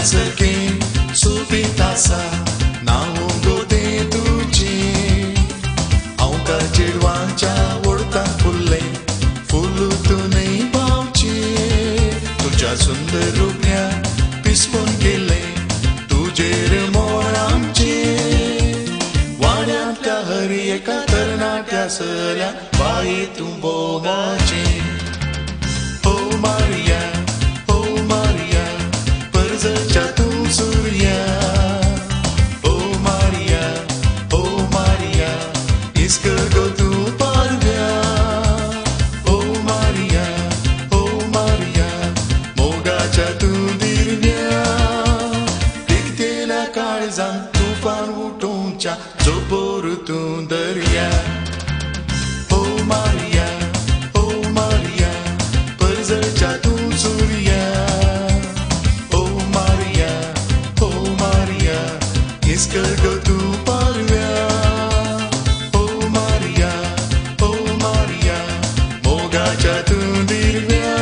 वाऱ्यासारखे सोबीत असा नाव गोते तुझे अवका चिडवांच्या ओढता फुलले फुलूतूनही पावचे तुझ्या सुंदर रूपया पिसपून गेले तुझे रे मोर आमचे वाड्यातल्या हरी एका तरणाट्या सऱ्या बाई तू बोमाचे हो मारिया परजच्या तू सूर्या हो मारिया इस्कर गो तू पारव्या हो मारिया मोगाच्या तू दिरव्या दिखतेल्या काळजान तुफान उठूंच्या जोपोर तू दर्या हो मारिया परजच्या तू सूर्या हो मारिया इस्कर गो तू पारव्या हो मारिया मोगाच्या तू दिरव्या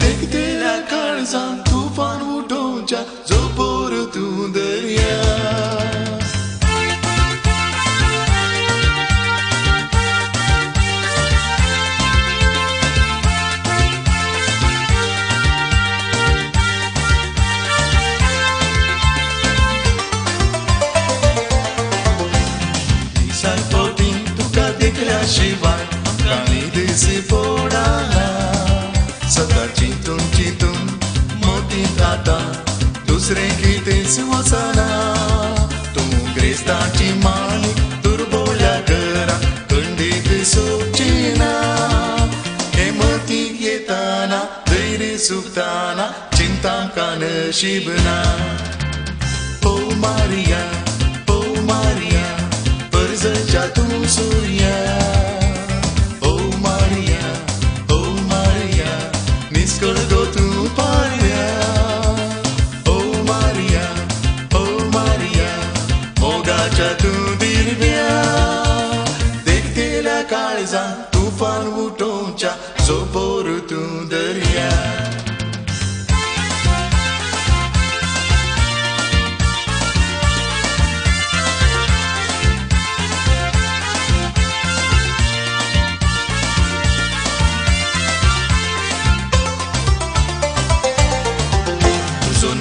देखतेल्या काळजान तुफान उठोंच्या जोपोर तू दर्या शिवाय राणी दिसी फोडाला सदा चिंतून मोती आता दुसरे गीतेच वचना तू ग्रेस्ताची माणिक दुर्बोल्या घरा खंडीक सोपचेना हेमती येताना धैर्य सुकताना चिंतांका नशीबना हो मारिया परजच्या तू सूर्या हो मारिया निष्कळ गो तू पारव्या हो मारिया मोगाच्या तू दिरव्या देखतेल्या काळजान तुफान उठोंच्या जोपोर तू दर्या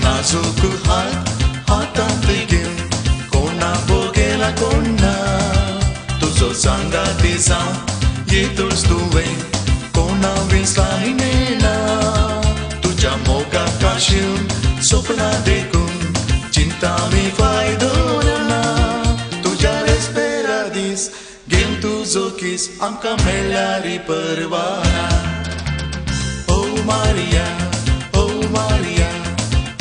नाजूक हातात घेऊन कोणा बोगेला कोणा तुझो सांगाती सांग येतोच तुवे कोणा विसलाही नेना तुझ्या मोगा काशीन स्वप्ना देखून चिंता मी फायदो ना तुझ्या रेस्पेरा दीस घेऊन तुझो किस आमकां मेळ्ळ्यारी परवाना हो मारिया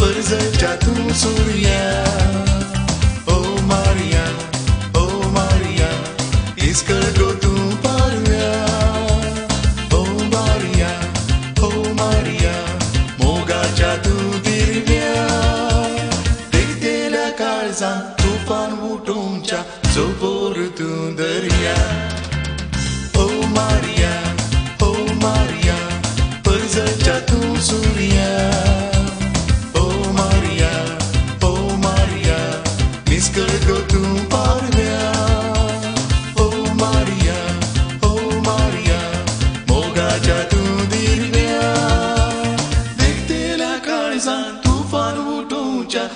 परजच्या तू सूर्या हो मारिया इस्कर गो तू पारव्या हो मारिया मोगाच्या तू दिरव्या देखतेल्या काळजान तुफान उठोंच्या जोपोर तू दर्या हो मारिया परजच्या तू सूर्या निष्कळ गो तू पारव्या हो मारिया मोगाच्या तू दिरव्या देखतेल्या काळजान तुफान उठोंच्या